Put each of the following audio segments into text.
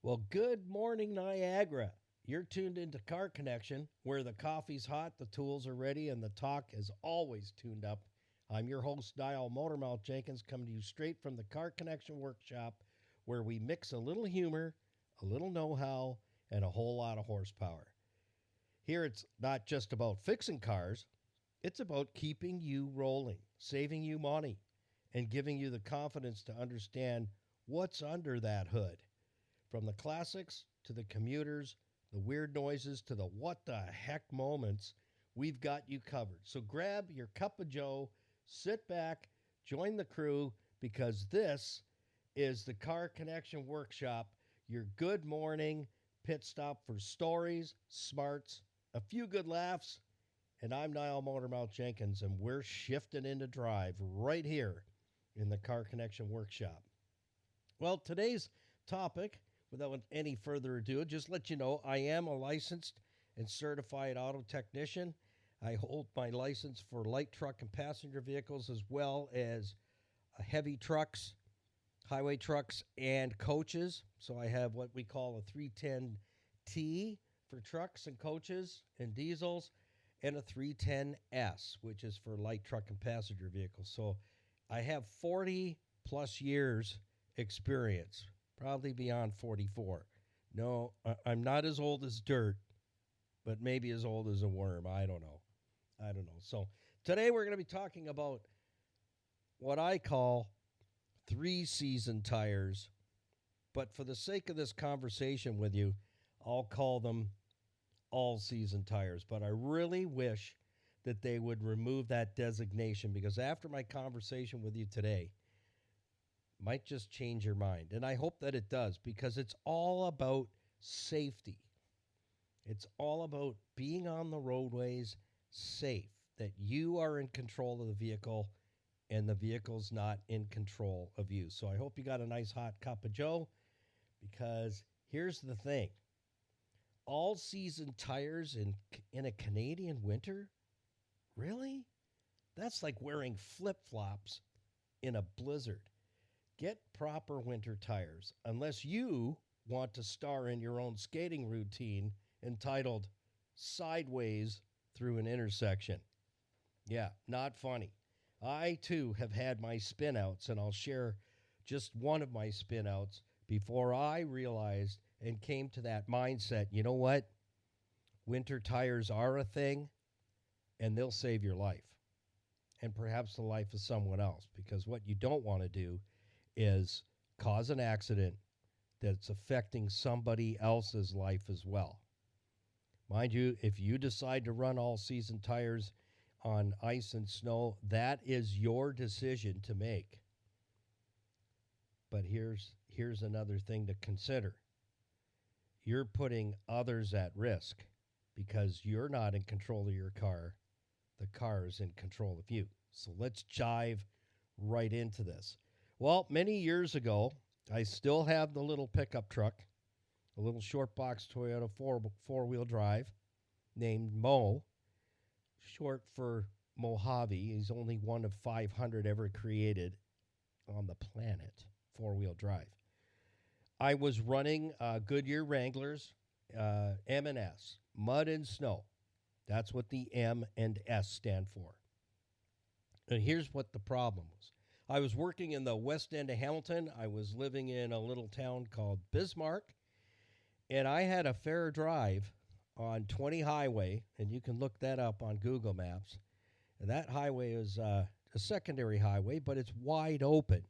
Well, good morning, Niagara. You're tuned into Car Connection, where the coffee's hot, the tools are ready, and the talk is always tuned up. I'm your host, Dial Motormouth Jenkins, coming to you straight from the Car Connection workshop, where we mix a little humor, a little know how, and a whole lot of horsepower. Here, it's not just about fixing cars, it's about keeping you rolling, saving you money, and giving you the confidence to understand what's under that hood. From the classics to the commuters, the weird noises to the what the heck moments, we've got you covered. So grab your cup of joe, sit back, join the crew, because this is the Car Connection Workshop, your good morning pit stop for stories, smarts, a few good laughs. And I'm Niall Motormouth Jenkins, and we're shifting into drive right here in the Car Connection Workshop. Well, today's topic, without any further ado, just let you know I am a licensed and certified auto technician. I hold my license for light truck and passenger vehicles as well as heavy trucks, highway trucks, and coaches. So I have what we call a 310T for trucks and coaches and diesels, and a 310S, which is for light truck and passenger vehicles. So I have 40 plus years experience, probably beyond 44. No, I'm not as old as dirt, but maybe as old as a worm. I don't know. So today we're going to be talking about what I call 3-season tires, but for the sake of this conversation with you, I'll call them all-season tires. But I really wish that they would remove that designation, because after my conversation with you today, might just change your mind. And I hope that it does, because it's all about safety. It's all about being on the roadways safe, that you are in control of the vehicle and the vehicle's not in control of you. So I hope you got a nice hot cup of joe, because here's the thing. All season tires in a Canadian winter? Really? That's like wearing flip-flops in a blizzard. Get proper winter tires, unless you want to star in your own skating routine entitled Sideways Through an Intersection. Yeah, not funny. I, too, have had my spin-outs, and I'll share just one of my spin-outs before I realized and came to that mindset, you know what? Winter tires are a thing, and they'll save your life, and perhaps the life of someone else, because what you don't want to do is cause an accident that's affecting somebody else's life as well. Mind you, if you decide to run all season tires on ice and snow, that is your decision to make. But here's another thing to consider. You're putting others at risk, because you're not in control of your car. The car is in control of you. So let's jive right into this. Well, many years ago, I still have the little pickup truck, a little short box Toyota four-wheel drive named Mo, short for Mojave. He's only one of 500 ever created on the planet, four-wheel drive. I was running Goodyear Wranglers, M&S, mud and snow. That's what the M and S stand for. And here's what the problem was. I was working in the west end of Hamilton. I was living in a little town called Bismarck, and I had a fair drive on 20 Highway, and you can look that up on Google Maps. And that highway is a secondary highway, but it's wide open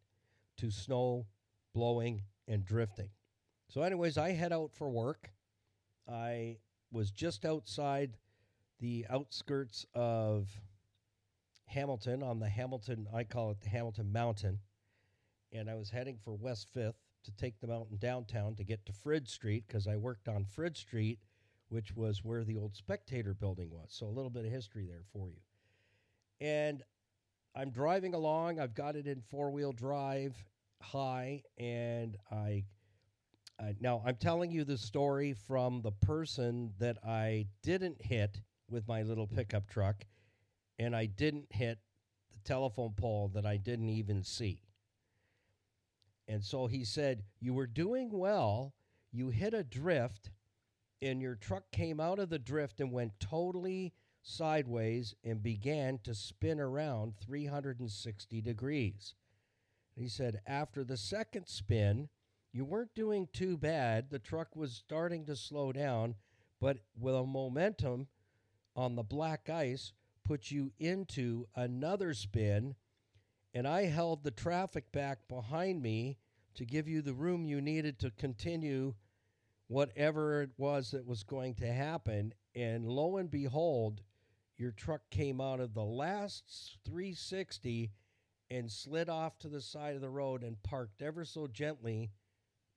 to snow blowing and drifting. So anyways, I head out for work. I was just outside the outskirts of Hamilton, on the Hamilton, I call it the Hamilton Mountain, and I was heading for West 5th to take the mountain downtown to get to Frid Street, because I worked on Frid Street, which was where the old Spectator building was. So a little bit of history there for you. And I'm driving along. I've got it in four-wheel drive high, and now I'm telling you the story from the person that I didn't hit with my little pickup truck, and I didn't hit the telephone pole that I didn't even see. And so he said, "You were doing well. You hit a drift, and your truck came out of the drift and went totally sideways and began to spin around 360 degrees. And he said, after the second spin, you weren't doing too bad. The truck was starting to slow down, but with a momentum on the black ice, put you into another spin, and I held the traffic back behind me to give you the room you needed to continue whatever it was that was going to happen. And lo and behold, your truck came out of the last 360 and slid off to the side of the road and parked ever so gently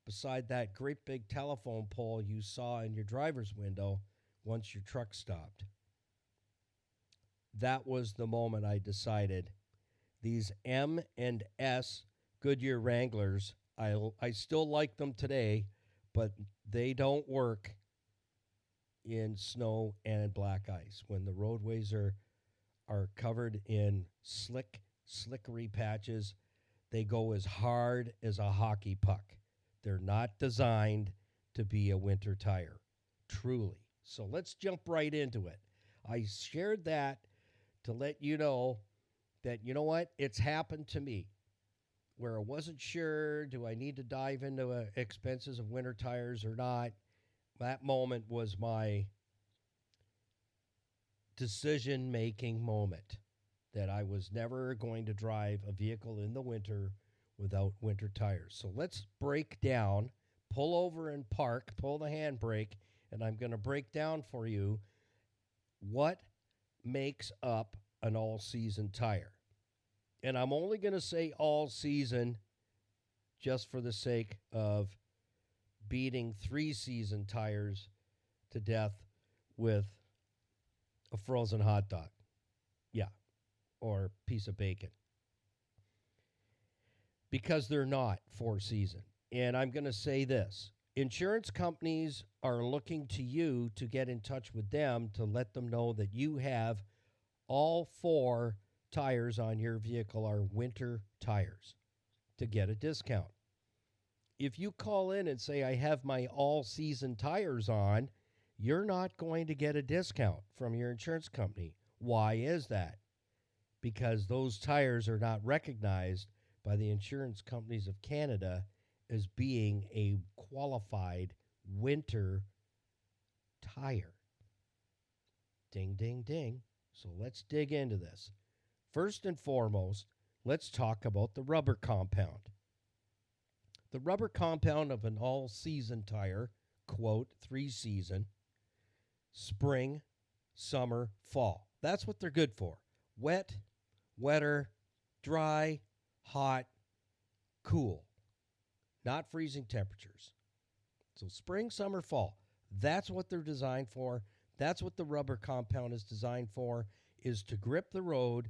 beside that great big telephone pole you saw in your driver's window once your truck stopped. That was the moment I decided these M and S Goodyear Wranglers, I still like them today, but they don't work in snow and black ice. When the roadways are covered in slickery patches, they go as hard as a hockey puck. They're not designed to be a winter tire, truly. So let's jump right into it. I shared that to let you know that, you know what, it's happened to me where I wasn't sure, do I need to dive into expenses of winter tires or not? That moment was my decision-making moment that I was never going to drive a vehicle in the winter without winter tires. So let's break down, pull over and park, pull the handbrake, and I'm going to break down for you what makes up an all-season tire. And I'm only going to say all season just for the sake of beating 3-season tires to death with a frozen hot dog. Yeah, or a piece of bacon. Because they're not 4-season. And I'm going to say this. Insurance companies are looking to you to get in touch with them to let them know that you have all 4 tires on your vehicle are winter tires to get a discount. If you call in and say, I have my all-season tires on, you're not going to get a discount from your insurance company. Why is that? Because those tires are not recognized by the insurance companies of Canada as being a qualified winter tire. Ding, ding, ding. So let's dig into this. First and foremost, let's talk about the rubber compound. The rubber compound of an all-season tire, quote, 3-season, spring, summer, fall. That's what they're good for. Wet, wetter, dry, hot, cool. Not freezing temperatures. So spring, summer, fall. That's what they're designed for. That's what the rubber compound is designed for, is to grip the road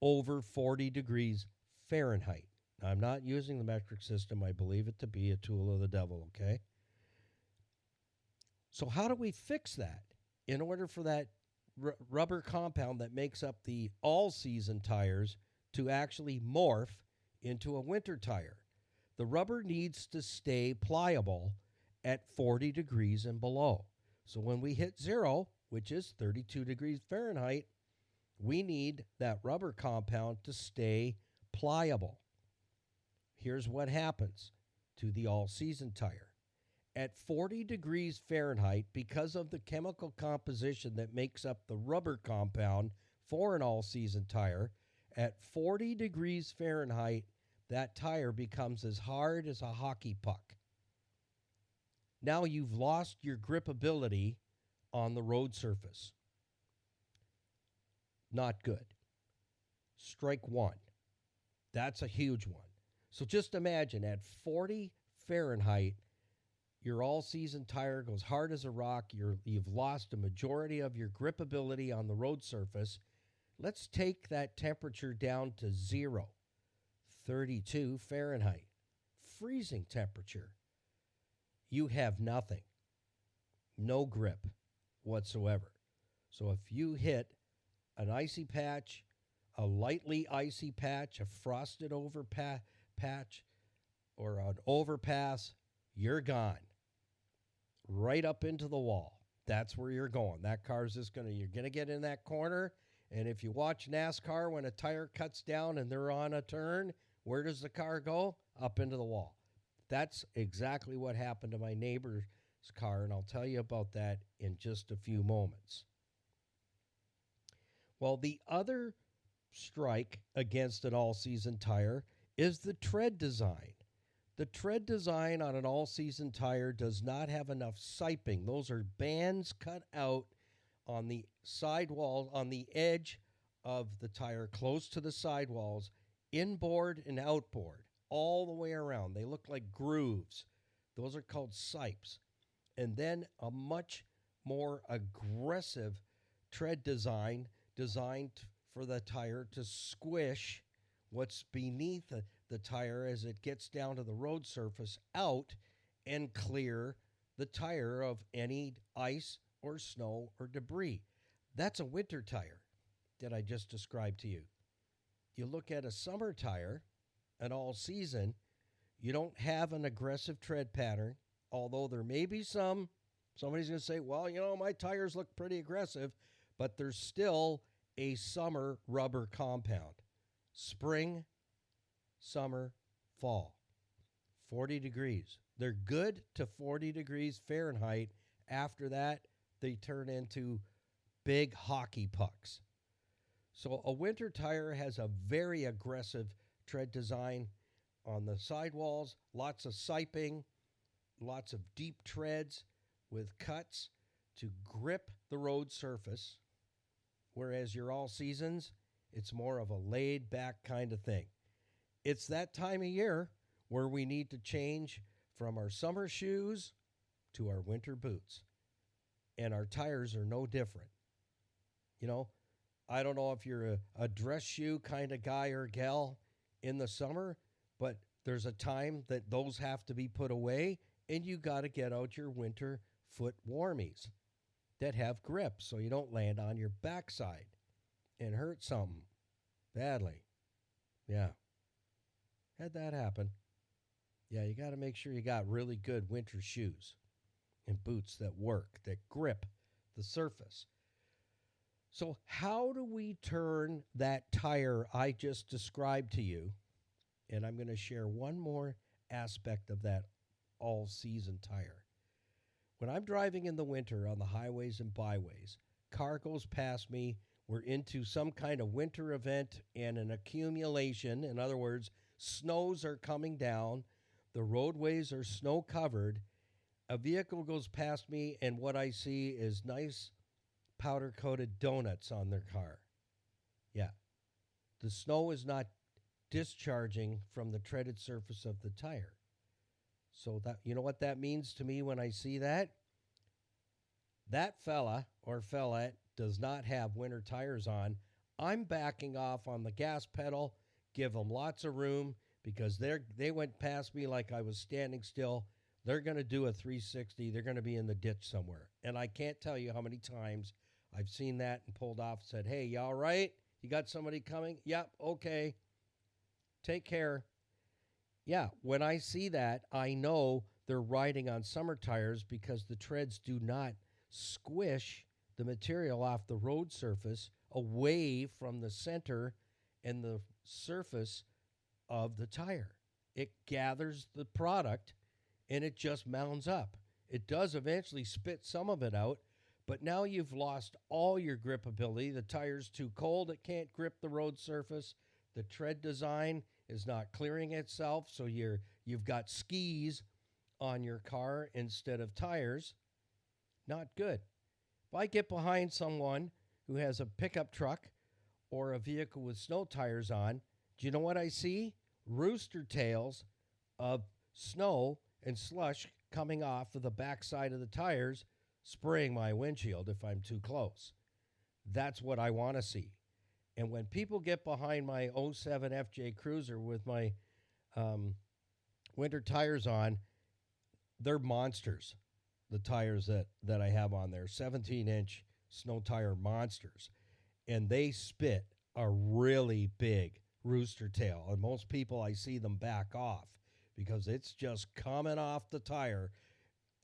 over 40 degrees Fahrenheit. Now, I'm not using the metric system. I believe it to be a tool of the devil, okay? So how do we fix that in order for that rubber compound that makes up the all-season tires to actually morph into a winter tire? The rubber needs to stay pliable at 40 degrees and below. So when we hit 0, which is 32 degrees Fahrenheit, we need that rubber compound to stay pliable. Here's what happens to the all-season tire. At 40 degrees Fahrenheit, because of the chemical composition that makes up the rubber compound for an all-season tire, at 40 degrees Fahrenheit, that tire becomes as hard as a hockey puck. Now you've lost your gripability on the road surface. Not good. Strike one. That's a huge one. So just imagine at 40 Fahrenheit, your all-season tire goes hard as a rock. You've lost a majority of your gripability on the road surface. Let's take that temperature down to 0, 32 Fahrenheit, freezing temperature. You have nothing, no grip whatsoever. So if you hit an icy patch, a lightly icy patch, a frosted over patch, or an overpass, you're gone. right up into the wall. That's where you're going. That car's just you're going to get in that corner. And if you watch NASCAR, when a tire cuts down and they're on a turn, where does the car go? Up into the wall. That's exactly what happened to my neighbor's car, and I'll tell you about that in just a few moments. Well, the other strike against an all-season tire is the tread design. The tread design on an all-season tire does not have enough siping. Those are bands cut out on the sidewall, on the edge of the tire, close to the sidewalls, inboard and outboard, all the way around. They look like grooves. Those are called sipes. And then a much more aggressive tread design designed for the tire to squish what's beneath the tire as it gets down to the road surface out and clear the tire of any ice or snow or debris. That's a winter tire that I just described to you. You look at a summer tire, an all season, you don't have an aggressive tread pattern, although there may be some. Somebody's going to say, well, my tires look pretty aggressive, but there's still a summer rubber compound. Spring, summer, fall. 40 degrees. They're good to 40 degrees Fahrenheit. After that, they turn into big hockey pucks. So a winter tire has a very aggressive tread design on the sidewalls, lots of siping, lots of deep treads with cuts to grip the road surface, whereas your all seasons, it's more of a laid back kind of thing. It's that time of year where we need to change from our summer shoes to our winter boots. And our tires are no different. I don't know if you're a dress shoe kind of guy or gal in the summer, but there's a time that those have to be put away, and you got to get out your winter foot warmies that have grip so you don't land on your backside and hurt something badly. Yeah. Had that happen. Yeah, you got to make sure you got really good winter shoes and boots that work, that grip the surface. So how do we turn that tire I just described to you? And I'm going to share one more aspect of that all-season tire. When I'm driving in the winter on the highways and byways, car goes past me, we're into some kind of winter event and an accumulation. In other words, snows are coming down, the roadways are snow-covered, a vehicle goes past me, and what I see is nice powder-coated donuts on their car. Yeah. The snow is not discharging from the treaded surface of the tire. So that, you know what that means to me when I see that? That fella or fellette does not have winter tires on. I'm backing off on the gas pedal, give them lots of room because they went past me like I was standing still. They're going to do a 360. They're going to be in the ditch somewhere. And I can't tell you how many times I've seen that and pulled off and said, hey, you all right? You got somebody coming? Yep, okay. Take care. Yeah, when I see that, I know they're riding on summer tires because the treads do not squish the material off the road surface away from the center and the surface of the tire. It gathers the product and it just mounds up. It does eventually spit some of it out, but now you've lost all your gripability. The tire's too cold. It can't grip the road surface. The tread design is not clearing itself, so you've got skis on your car instead of tires. Not good. If I get behind someone who has a pickup truck or a vehicle with snow tires on, do you know what I see? Rooster tails of snow and slush coming off of the backside of the tires, spraying my windshield if I'm too close. That's what I want to see. And when people get behind my '07 FJ Cruiser with my winter tires on, they're monsters, the tires that I have on there, 17-inch snow tire monsters. And they spit a really big rooster tail. And most people, I see them back off because it's just coming off the tire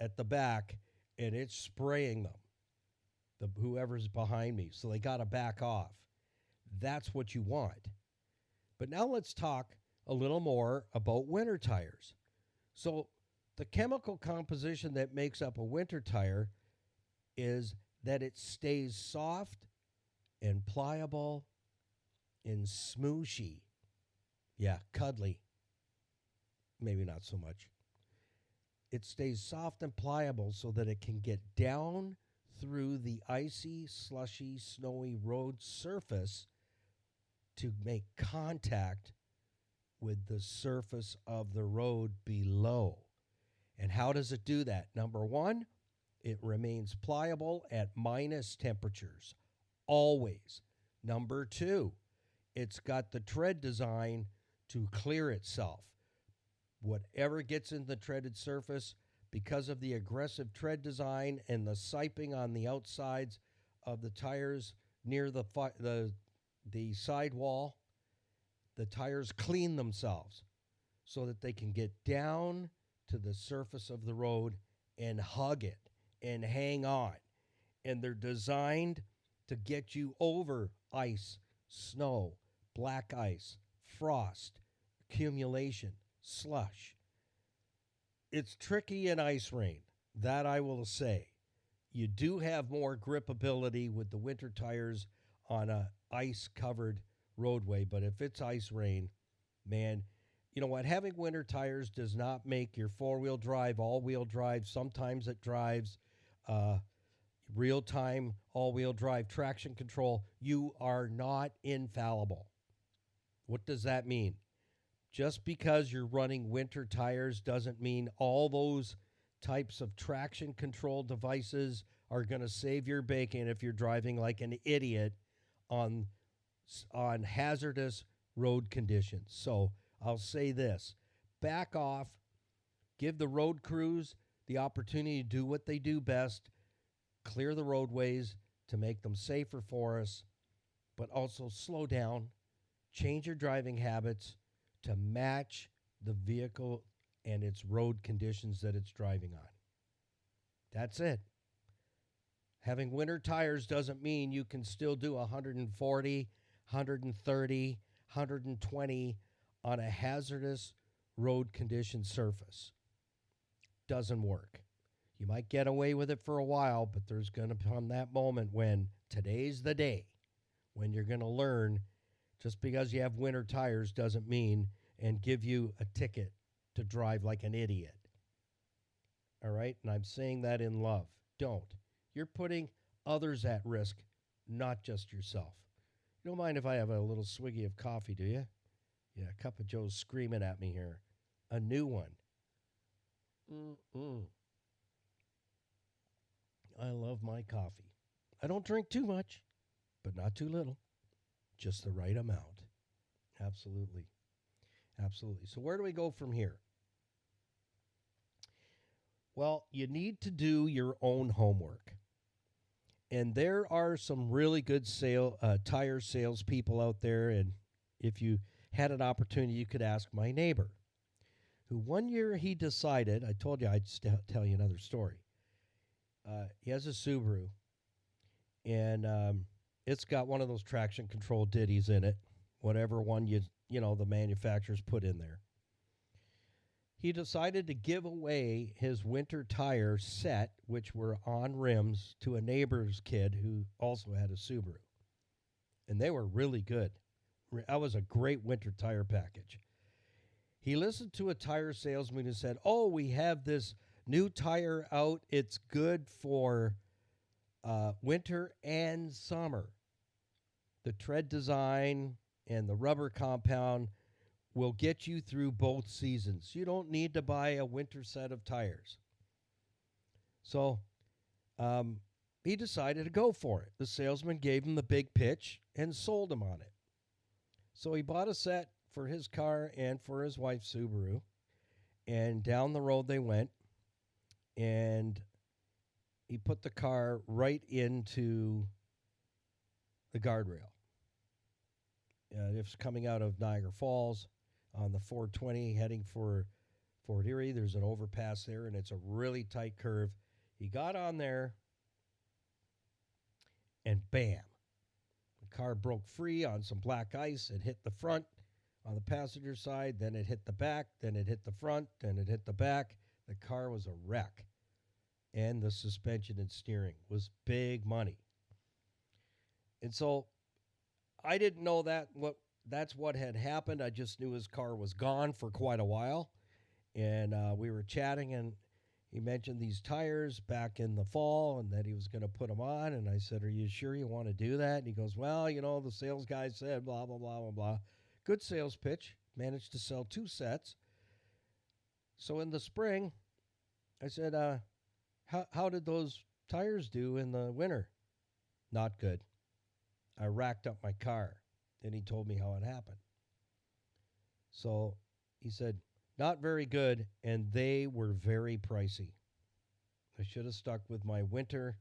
at the back and it's spraying them, whoever's behind me. So they got to back off. That's what you want. But now let's talk a little more about winter tires. So the chemical composition that makes up a winter tire is that it stays soft and pliable and smooshy. Yeah, cuddly. Maybe not so much. It stays soft and pliable so that it can get down through the icy, slushy, snowy road surface to make contact with the surface of the road below. And how does it do that? Number one, it remains pliable at minus temperatures, always. Number two, it's got the tread design to clear itself. Whatever gets in the treaded surface, because of the aggressive tread design and the siping on the outsides of the tires near the sidewall, the tires clean themselves so that they can get down to the surface of the road and hug it and hang on. And they're designed to get you over ice, snow, black ice, frost, accumulation, slush. It's tricky in ice rain, that I will say. You do have more gripability with the winter tires on a ice-covered roadway, but if it's ice rain, man, you know what? Having winter tires does not make your four-wheel drive, all-wheel drive. Sometimes it drives real-time all-wheel drive traction control. You are not infallible. What does that mean? Just because you're running winter tires doesn't mean all those types of traction control devices are going to save your bacon if you're driving like an idiot on hazardous road conditions. So I'll say this, back off, give the road crews the opportunity to do what they do best, clear the roadways to make them safer for us, but also slow down, change your driving habits to match the vehicle and its road conditions that it's driving on. That's it. Having winter tires doesn't mean you can still do 140, 130, 120 on a hazardous road condition surface. Doesn't work. You might get away with it for a while, but there's going to come that moment when today's the day when you're going to learn just because you have winter tires doesn't mean and give you a ticket to drive like an idiot. All right? And I'm saying that in love. Don't. You're putting others at risk, not just yourself. You don't mind if I have a little swiggy of coffee, do you? Yeah, a cup of Joe's screaming at me here. A new one. I love my coffee. I don't drink too much, but not too little. Just the right amount. Absolutely. Absolutely. So where do we go from here? Well, you need to do your own homework. And there are some really good tire salespeople out there. And if you had an opportunity, you could ask my neighbor, who one year he decided, I told you I'd tell you another story. He has a Subaru, and it's got one of those traction control ditties in it, whatever one the manufacturers put in there. He decided to give away his winter tire set, which were on rims, to a neighbor's kid who also had a Subaru. And they were really good. That was a great winter tire package. He listened to a tire salesman who said, "Oh, we have this new tire out. It's good for winter and summer. The tread design and the rubber compound will get you through both seasons. You don't need to buy a winter set of tires." So he decided to go for it. The salesman gave him the big pitch and sold him on it. So he bought a set for his car and for his wife's Subaru. And down the road they went. And he put the car right into the guardrail. It was coming out of Niagara Falls on the 420 heading for Fort Erie. There's an overpass there, and it's a really tight curve. He got on there, and bam, the car broke free on some black ice. It hit the front on the passenger side, then it hit the back, then it hit the front, then it hit the back. The car was a wreck. And the suspension and steering was big money. And so I didn't know that's what had happened. I just knew his car was gone for quite a while. And we were chatting, and he mentioned these tires back in the fall and that he was going to put them on. And I said, "Are you sure you want to do that?" And he goes, "Well, the sales guy said blah, blah, blah, blah, blah." Good sales pitch. Managed to sell 2 sets. So in the spring, I said, how did those tires do in the winter? Not good. I racked up my car. Then he told me how it happened. So he said, not very good, and they were very pricey. I should have stuck with my winter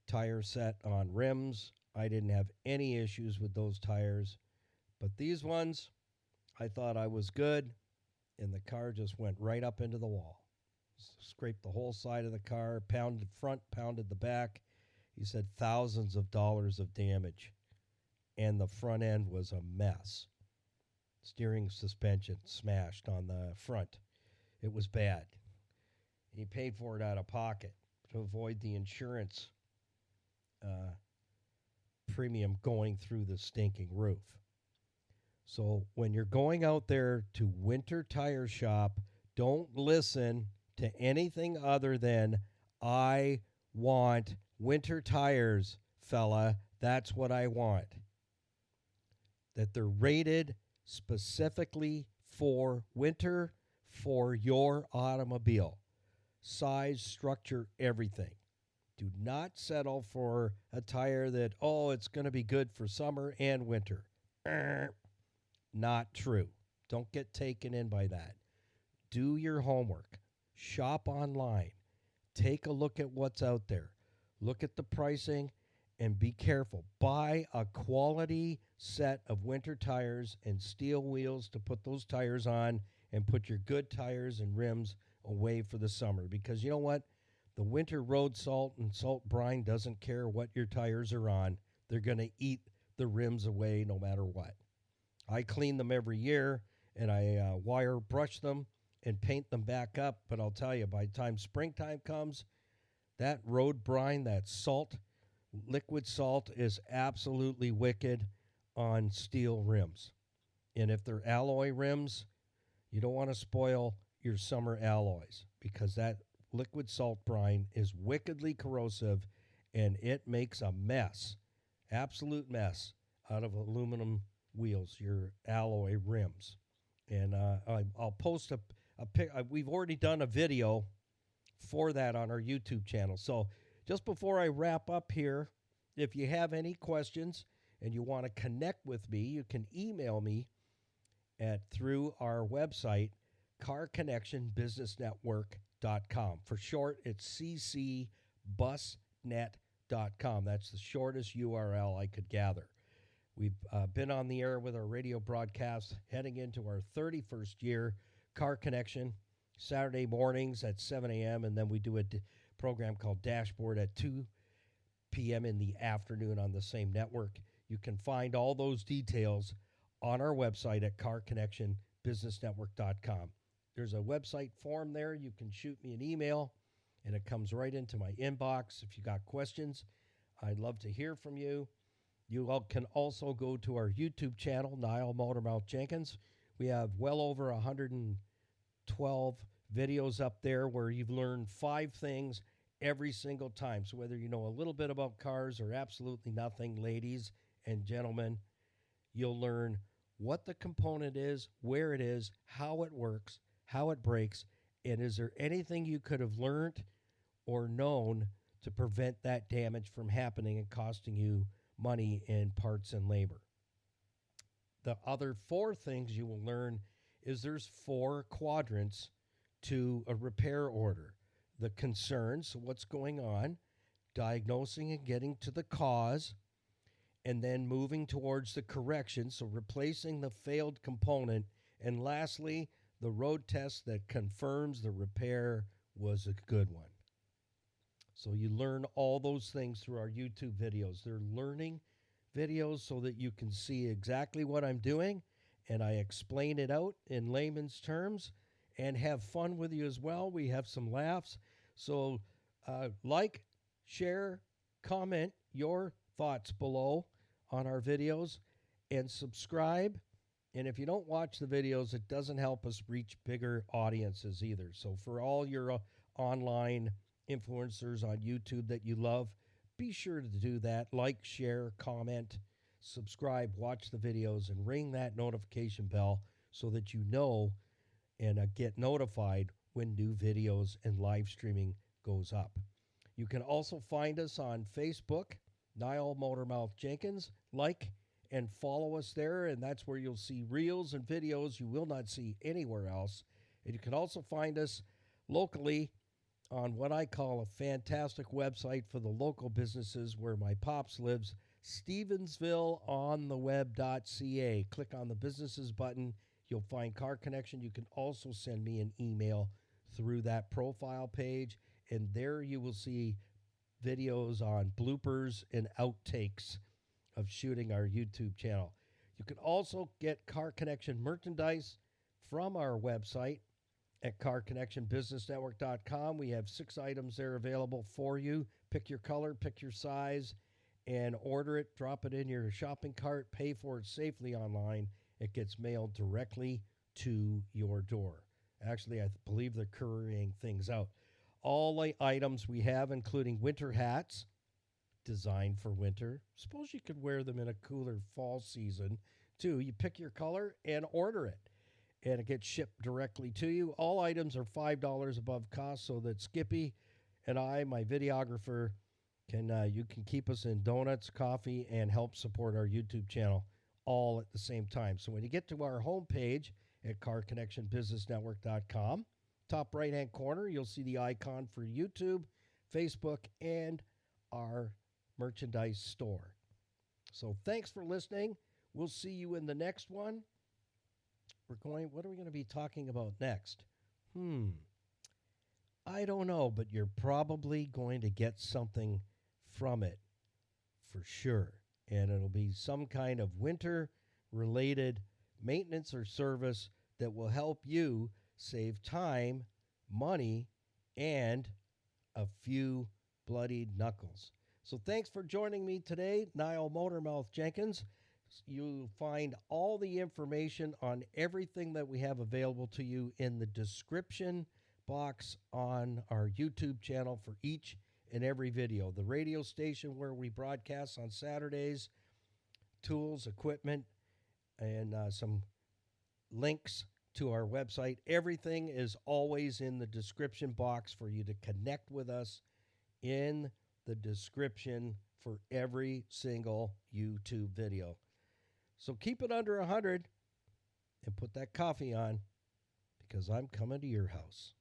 tire set on rims. I didn't have any issues with those tires. But these ones, I thought I was good, and the car just went right up into the wall. Scraped the whole side of the car, pounded front, pounded the back. He said thousands of dollars of damage, and the front end was a mess. Steering suspension smashed on the front. It was bad. He paid for it out of pocket to avoid the insurance premium going through the stinking roof. So when you're going out there to Winter Tire Shop, don't listen to anything other than, "I want winter tires, fella. That's what I want." That they're rated specifically for winter for your automobile. Size, structure, everything. Do not settle for a tire that, it's going to be good for summer and winter. Not true. Don't get taken in by that. Do your homework. Shop online. Take a look at what's out there. Look at the pricing and be careful. Buy a quality set of winter tires and steel wheels to put those tires on, and put your good tires and rims away for the summer. Because you know what? The winter road salt and salt brine doesn't care what your tires are on. They're going to eat the rims away no matter what. I clean them every year, and I wire brush them and paint them back up. But I'll tell you, by the time springtime comes, that road brine, that salt, liquid salt, is absolutely wicked on steel rims. And if they're alloy rims, you don't want to spoil your summer alloys, because that liquid salt brine is wickedly corrosive, and it makes a mess, absolute mess, out of aluminum wheels, your alloy rims. And I'll post a pic. We've already done a video for that on our YouTube channel. So just before I wrap up here, if you have any questions and you want to connect with me, you can email me through our website, carconnectionbusinessnetwork.com. For short, it's ccbusnet.com. That's the shortest URL I could gather. We've been on the air with our radio broadcast, heading into our 31st year. Car Connection, Saturday mornings at 7 a.m., and then we do a program called Dashboard at 2 p.m. in the afternoon on the same network. You can find all those details on our website at carconnectionbusinessnetwork.com. There's a website form there. You can shoot me an email, and it comes right into my inbox. If you got questions, I'd love to hear from you. You all can also go to our YouTube channel, Niall Motormouth Jenkins. We have well over 112 videos up there where you've learned 5 things every single time. So whether you know a little bit about cars or absolutely nothing, ladies and gentlemen, you'll learn what the component is, where it is, how it works, how it breaks, and is there anything you could have learned or known to prevent that damage from happening and costing you money in parts and labor. The other 4 things you will learn is there's 4 quadrants to a repair order. The concerns, so what's going on, diagnosing and getting to the cause, and then moving towards the correction, so replacing the failed component, and lastly, the road test that confirms the repair was a good one. So you learn all those things through our YouTube videos. They're learning videos so that you can see exactly what I'm doing, and I explain it out in layman's terms and have fun with you as well. We have some laughs. So like, share, comment your thoughts below on our videos, and subscribe. And if you don't watch the videos, it doesn't help us reach bigger audiences either. So for all your online influencers on YouTube that you love, be sure to do that. Like, share, comment, subscribe, watch the videos, and ring that notification bell so that you know and get notified when new videos and live streaming goes up. You can also find us on Facebook, Niall Motormouth Jenkins. Like and follow us there, and that's where you'll see reels and videos you will not see anywhere else. And you can also find us locally on what I call a fantastic website for the local businesses where my pops lives, Stevensvilleontheweb.ca. Click on the businesses button. You'll find Car Connection. You can also send me an email through that profile page, and there you will see videos on bloopers and outtakes of shooting our YouTube channel. You can also get Car Connection merchandise from our website at carconnectionbusinessnetwork.com. We have 6 items there available for you. Pick your color, pick your size, and order it. Drop it in your shopping cart. Pay for it safely online. It gets mailed directly to your door. Actually, I believe they're couriering things out. All the items we have, including winter hats, designed for winter. Suppose you could wear them in a cooler fall season, too. You pick your color and order it, and it gets shipped directly to you. All items are $5 above cost, so that Skippy and I, my videographer, you can keep us in donuts, coffee, and help support our YouTube channel all at the same time. So when you get to our homepage at carconnectionbusinessnetwork.com, top right-hand corner, you'll see the icon for YouTube, Facebook, and our merchandise store. So thanks for listening. We'll see you in the next one. What are we going to be talking about next? I don't know, but you're probably going to get something from it for sure. And it'll be some kind of winter-related maintenance or service that will help you save time, money, and a few bloodied knuckles. So thanks for joining me today, Niall Motormouth Jenkins. You'll find all the information on everything that we have available to you in the description box on our YouTube channel for each and every video. The radio station where we broadcast on Saturdays, tools, equipment, and some links to our website. Everything is always in the description box for you to connect with us in the description for every single YouTube video. So keep it under 100 and put that coffee on, because I'm coming to your house.